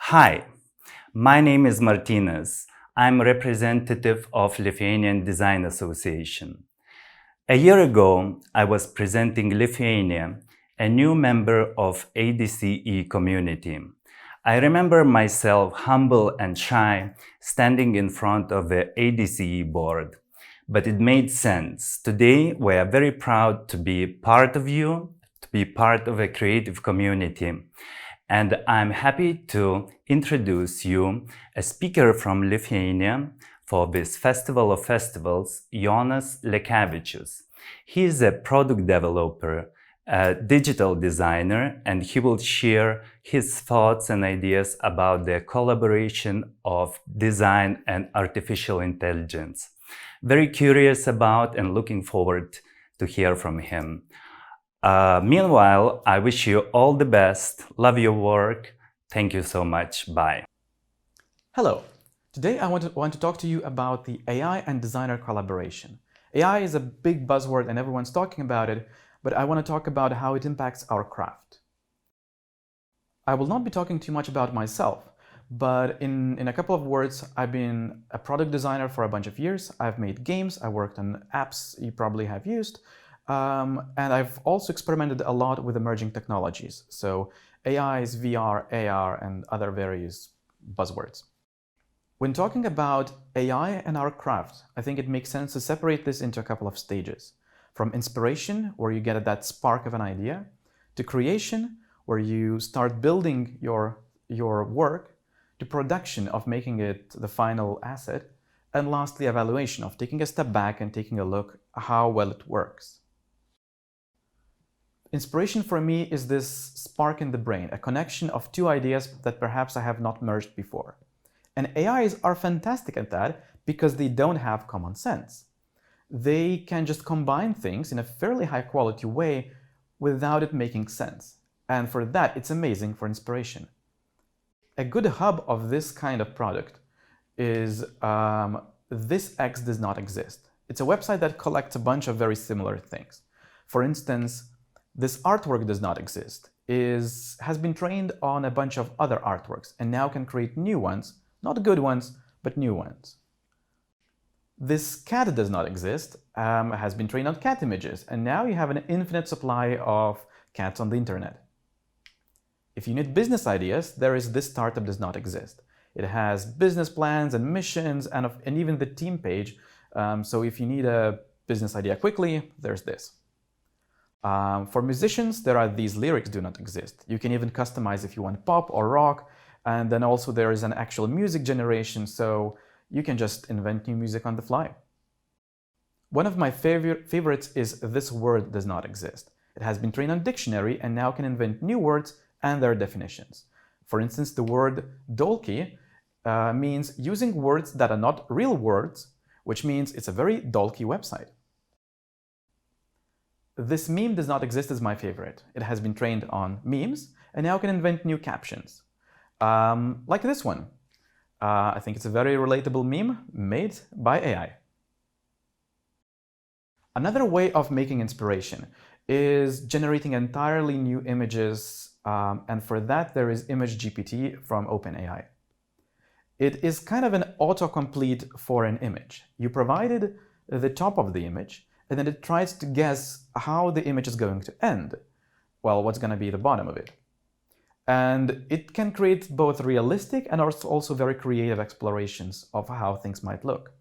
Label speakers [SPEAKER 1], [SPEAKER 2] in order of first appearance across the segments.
[SPEAKER 1] Hi, my name is Martinas. I'm representative of Lithuanian Design Association. A year ago, I was presenting Lithuania, a new member of ADCE community. I remember myself humble and shy, standing in front of the ADCE board. But it made sense. Today, we are very proud to be part of you, to be part of a creative community. And I'm happy to introduce you a speaker from Lithuania for this Festival of Festivals, Jonas Lekevičius. He is a product developer, a digital designer, and he will share his thoughts and ideas about the collaboration of design and artificial intelligence. Very curious about and looking forward to hear from him. Meanwhile, I wish you all the best. Love your work. Thank you so much. Bye.
[SPEAKER 2] Hello. Today I want to talk to you about the AI and designer collaboration. AI is a big buzzword and everyone's talking about it, but I want to talk about how it impacts our craft. I will not be talking too much about myself, but in a couple of words, I've been a product designer for a bunch of years. I've made games, I worked on apps you probably have used, and I've also experimented a lot with emerging technologies. So AIs, VR, AR, and other various buzzwords. When talking about AI and our craft, I think it makes sense to separate this into a couple of stages. From inspiration, where you get that spark of an idea, to creation, where you start building your work, to production of making it the final asset, and lastly, evaluation of taking a step back and taking a look at how well it works. Inspiration for me is this spark in the brain, a connection of two ideas that perhaps I have not merged before. And AIs are fantastic at that because they don't have common sense. They can just combine things in a fairly high quality way without it making sense. And for that, it's amazing for inspiration. A good hub of this kind of product is This X Does Not Exist. It's a website that collects a bunch of very similar things. For instance, This Artwork Does Not Exist has been trained on a bunch of other artworks and now can create new ones, not good ones, but new ones. This Cat Does Not Exist has been trained on cat images, and now you have an infinite supply of cats on the internet. If you need business ideas, there is This Startup Does Not Exist. It has business plans and missions and even the team page. So if you need a business idea quickly, there's this. For musicians, there are these Lyrics Do Not Exist. You can even customize if you want pop or rock. And then also there is an actual music generation, so you can just invent new music on the fly. One of my favorites is This Word Does Not Exist. It has been trained on dictionary and now can invent new words and their definitions. For instance, the word dolky means using words that are not real words, which means it's a very dolky website. This Meme Does Not Exist is my favorite. It has been trained on memes and now can invent new captions. Like this one. I think it's a very relatable meme made by AI. Another way of making inspiration is generating entirely new images, and for that there is ImageGPT from OpenAI. It is kind of an autocomplete for an image. You provided the top of the image, and then it tries to guess how the image is going to end. Well, what's going to be the bottom of it? And it can create both realistic and also very creative explorations of how things might look.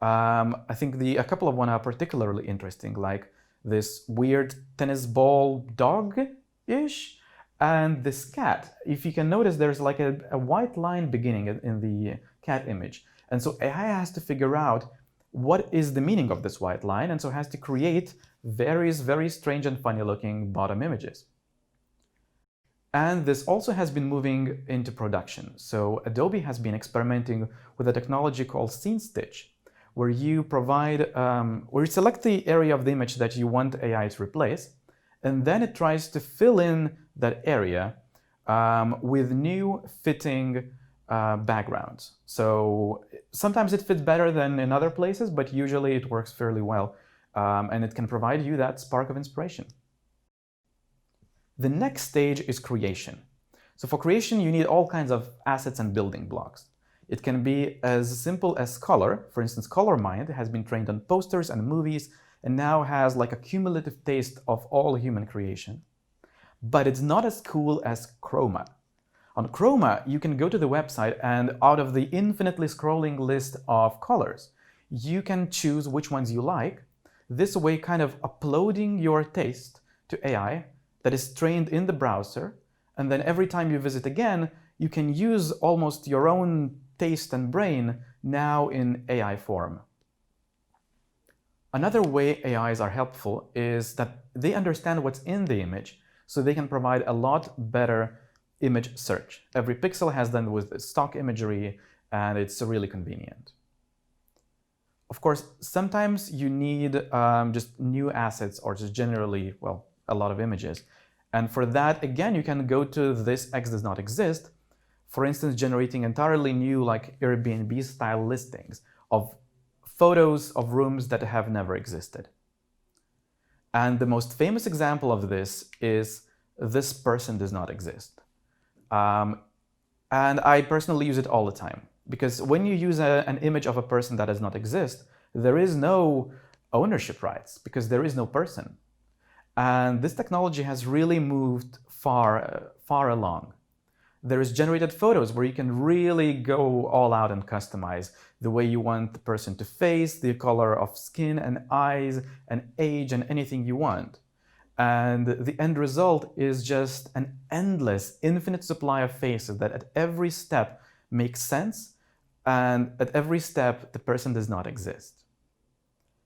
[SPEAKER 2] I think a couple of one are particularly interesting, like this weird tennis ball dog-ish and this cat. If you can notice, there's like a white line beginning in the cat image. And so AI has to figure out what is the meaning of this white line, and so has to create various very strange and funny looking bottom images. And this also has been moving into production. So Adobe has been experimenting with a technology called Scene Stitch, where you select the area of the image that you want AI to replace, and then it tries to fill in that area with new fitting backgrounds. So sometimes it fits better than in other places, but usually it works fairly well, and it can provide you that spark of inspiration. The next stage is creation. So for creation, you need all kinds of assets and building blocks. It can be as simple as color. For instance, ColorMind has been trained on posters and movies and now has like a cumulative taste of all human creation. But it's not as cool as Chroma. On Chroma, you can go to the website and out of the infinitely scrolling list of colors, you can choose which ones you like. This way, kind of uploading your taste to AI that is trained in the browser. And then every time you visit again, you can use almost your own taste and brain now in AI form. Another way AIs are helpful is that they understand what's in the image, so they can provide a lot better image search. Every pixel has done with stock imagery, and it's really convenient. Of course, sometimes you need just new assets or just generally, well, a lot of images. And for that, again, you can go to this X does not exist. For instance, generating entirely new like Airbnb style listings of photos of rooms that have never existed. And the most famous example of this is this person does not exist. And I personally use it all the time. Because when you use an image of a person that does not exist, there is no ownership rights because there is no person. And this technology has really moved far along. There is generated photos where you can really go all out and customize the way you want the person to face, the color of skin and eyes and age and anything you want. And the end result is just an endless, infinite supply of faces that at every step makes sense, and at every step the person does not exist.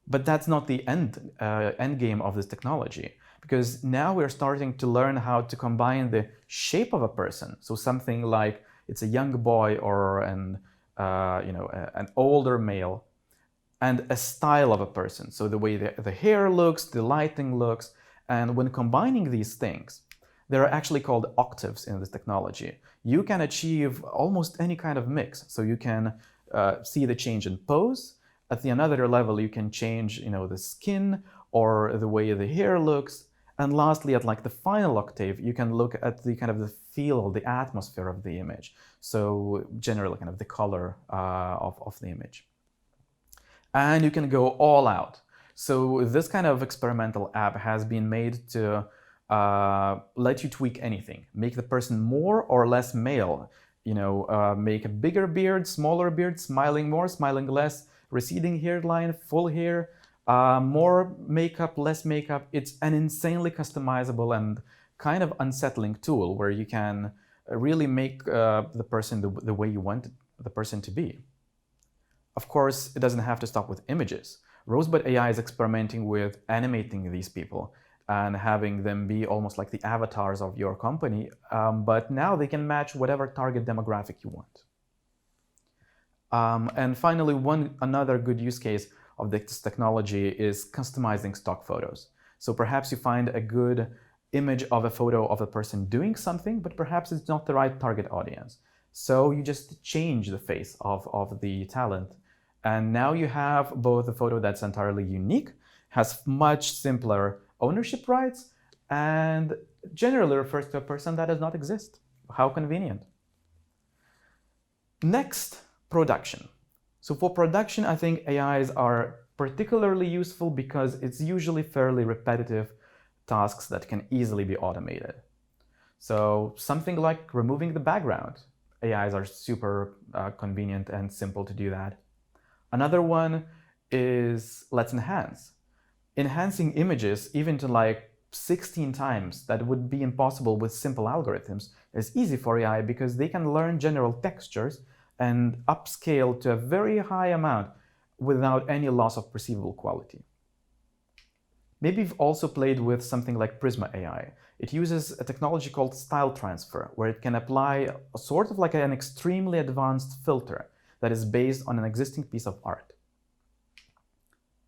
[SPEAKER 2] But that's not the end game of this technology, because now we're starting to learn how to combine the shape of a person, so something like it's a young boy or an older male, and a style of a person, so the way the hair looks, the lighting looks. And when combining these things, they are actually called octaves in this technology. You can achieve almost any kind of mix. So you can see the change in pose. At the another level, you can change, the skin or the way the hair looks. And lastly, at like the final octave, you can look at the kind of the feel, the atmosphere of the image. So generally kind of the color of the image. And you can go all out. So this kind of experimental app has been made to let you tweak anything, make the person more or less male, make a bigger beard, smaller beard, smiling more, smiling less, receding hairline, full hair, more makeup, less makeup. It's an insanely customizable and kind of unsettling tool where you can really make the person the way you want the person to be. Of course, it doesn't have to stop with images. Rosebud AI is experimenting with animating these people and having them be almost like the avatars of your company, but now they can match whatever target demographic you want. And finally, another good use case of this technology is customizing stock photos. So perhaps you find a good image of a photo of a person doing something, but perhaps it's not the right target audience. So you just change the face of the talent. And now you have both a photo that's entirely unique, has much simpler ownership rights, and generally refers to a person that does not exist. How convenient. Next, production. So for production, I think AIs are particularly useful because it's usually fairly repetitive tasks that can easily be automated. So something like removing the background. AIs are super convenient and simple to do that. Another one is let's enhance. Enhancing images even to like 16 times that would be impossible with simple algorithms is easy for AI because they can learn general textures and upscale to a very high amount without any loss of perceivable quality. Maybe you've also played with something like Prisma AI. It uses a technology called style transfer, where it can apply a sort of like an extremely advanced filter that is based on an existing piece of art.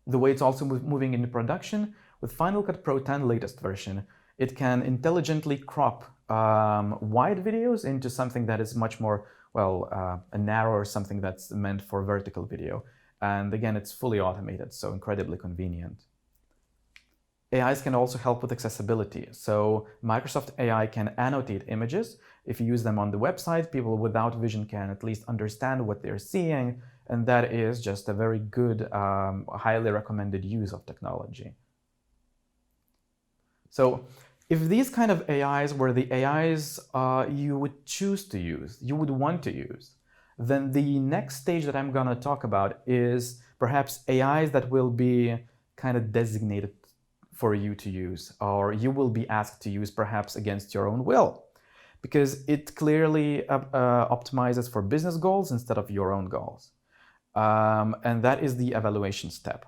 [SPEAKER 2] The way it's also moving into production, with Final Cut Pro 10 latest version, it can intelligently crop wide videos into something that is much more, a narrow or something that's meant for vertical video. And again, it's fully automated, so incredibly convenient. AIs can also help with accessibility. So Microsoft AI can annotate images. If you use them on the website, people without vision can at least understand what they're seeing. And that is just a very good, highly recommended use of technology. So if these kind of AIs were the AIs you would choose to use, you would want to use, then the next stage that I'm going to talk about is perhaps AIs that will be kind of designated for you to use, or you will be asked to use perhaps against your own will, because it clearly optimizes for business goals instead of your own goals. And that is the evaluation step.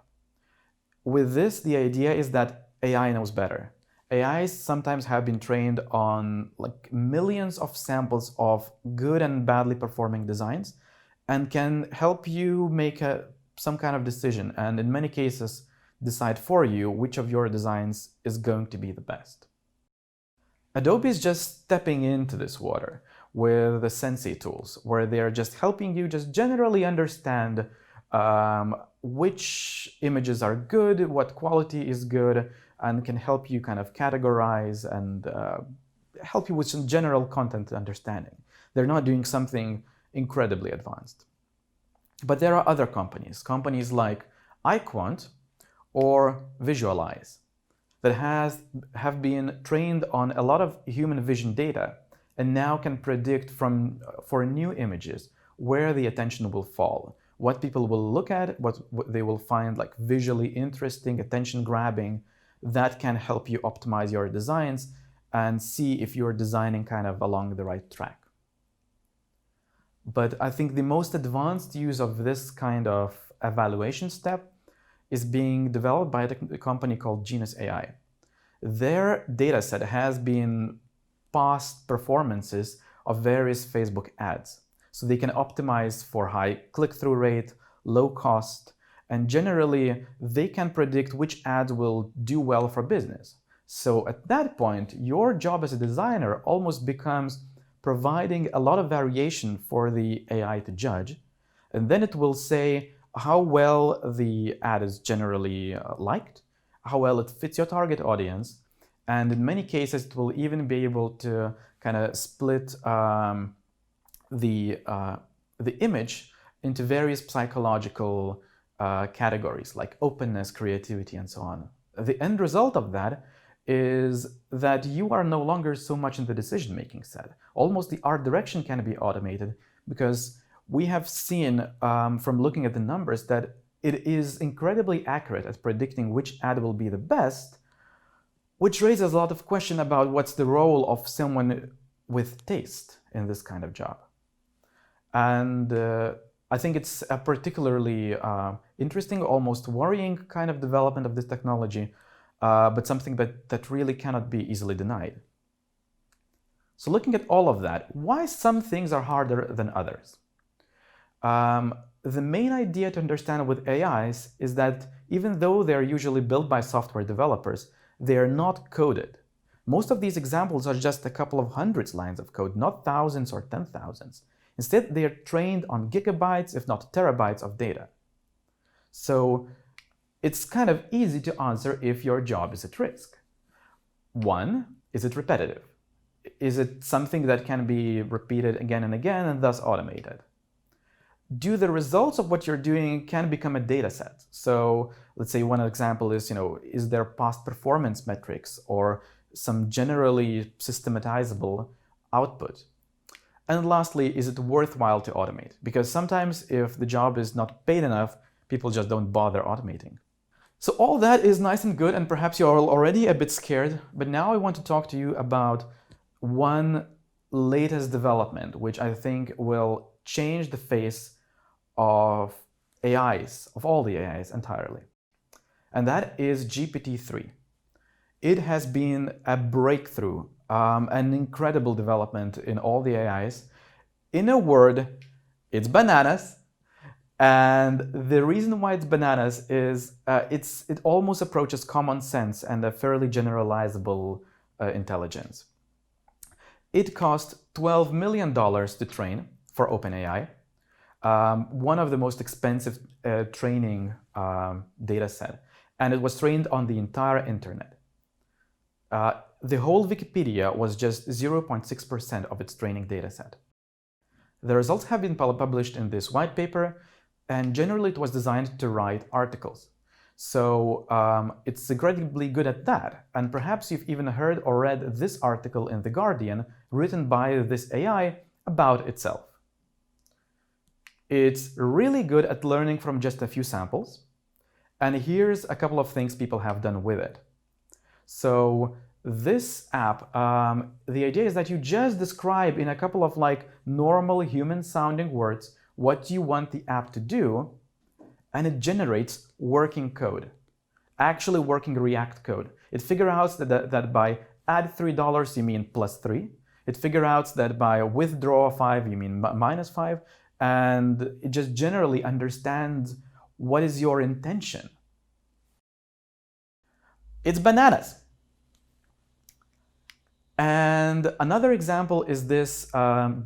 [SPEAKER 2] With this, the idea is that AI knows better. AIs sometimes have been trained on like millions of samples of good and badly performing designs and can help you make some kind of decision, and in many cases decide for you which of your designs is going to be the best. Adobe is just stepping into this water with the Sensei tools, where they're just helping you just generally understand which images are good, what quality is good, and can help you kind of categorize and help you with some general content understanding. They're not doing something incredibly advanced. But there are other companies like iQuant or Visualize, that have been trained on a lot of human vision data and now can predict for new images where the attention will fall, what people will look at, what they will find like visually interesting, attention-grabbing, that can help you optimize your designs and see if you're designing kind of along the right track. But I think the most advanced use of this kind of evaluation step is being developed by a company called Jonas AI. Their dataset has been past performances of various Facebook ads. So they can optimize for high click-through rate, low cost, and generally they can predict which ads will do well for business. So at that point, your job as a designer almost becomes providing a lot of variation for the AI to judge. And then it will say how well the ad is generally liked, how well it fits your target audience. And in many cases, it will even be able to kind of split the image into various psychological categories like openness, creativity, and so on. The end result of that is that you are no longer so much in the decision-making set. Almost the art direction can be automated, because we have seen from looking at the numbers that it is incredibly accurate at predicting which ad will be the best, which raises a lot of question about what's the role of someone with taste in this kind of job. And I think it's a particularly interesting, almost worrying kind of development of this technology, but something that really cannot be easily denied. So looking at all of that, why some things are harder than others? The main idea to understand with AIs is that even though they're usually built by software developers, they are not coded. Most of these examples are just a couple of hundreds lines of code, not thousands or 10,000s. Instead, they are trained on gigabytes, if not terabytes of data. So it's kind of easy to answer if your job is at risk. One, is it repetitive? Is it something that can be repeated again and again and thus automated? Do the results of what you're doing can become a data set? So let's say one example is, is there past performance metrics or some generally systematizable output? And lastly, is it worthwhile to automate? Because sometimes if the job is not paid enough, people just don't bother automating. So all that is nice and good, and perhaps you're already a bit scared, but now I want to talk to you about one latest development, which I think will change the face of AIs, of all the AIs entirely. And that is GPT-3. It has been a breakthrough, an incredible development in all the AIs. In a word, it's bananas. And the reason why it's bananas is it almost approaches common sense and a fairly generalizable intelligence. It cost $12 million to train for OpenAI, one of the most expensive training data set. and it was trained on the entire internet. The whole Wikipedia was just 0.6% of its training dataset. The results have been published in this white paper, and generally it was designed to write articles. So it's incredibly good at that. And perhaps you've even heard or read this article in The Guardian written by this AI about itself. It's really good at learning from just a few samples. And here's a couple of things people have done with it. So this app, the idea is that you just describe in a couple of normal human sounding words what you want the app to do, and it generates working code, actually working React code. It figures out that by add $3 you mean +3. It figures out that by withdraw 5 you mean -5, and it just generally understands what is your intention. It's bananas. And another example is this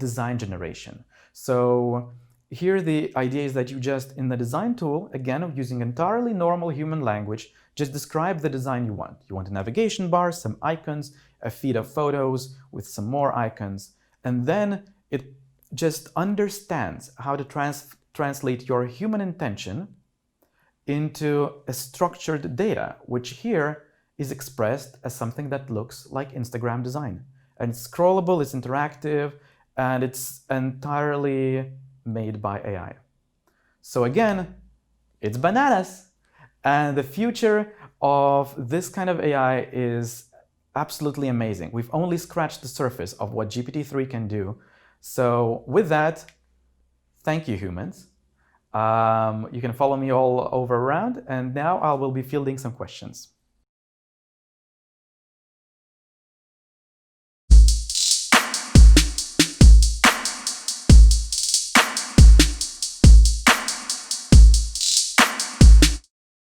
[SPEAKER 2] design generation. So here the idea is that you just, in the design tool, again, using entirely normal human language, just describe the design you want. You want a navigation bar, some icons, a feed of photos with some more icons, and then it just understands how to translate your human intention into a structured data, which here is expressed as something that looks like Instagram design. And it's scrollable, it's interactive, and it's entirely made by AI. So again, it's bananas. And the future of this kind of AI is absolutely amazing. We've only scratched the surface of what GPT-3 can do. So with that, thank you, humans. You can follow me all over around, and now I will be fielding some questions.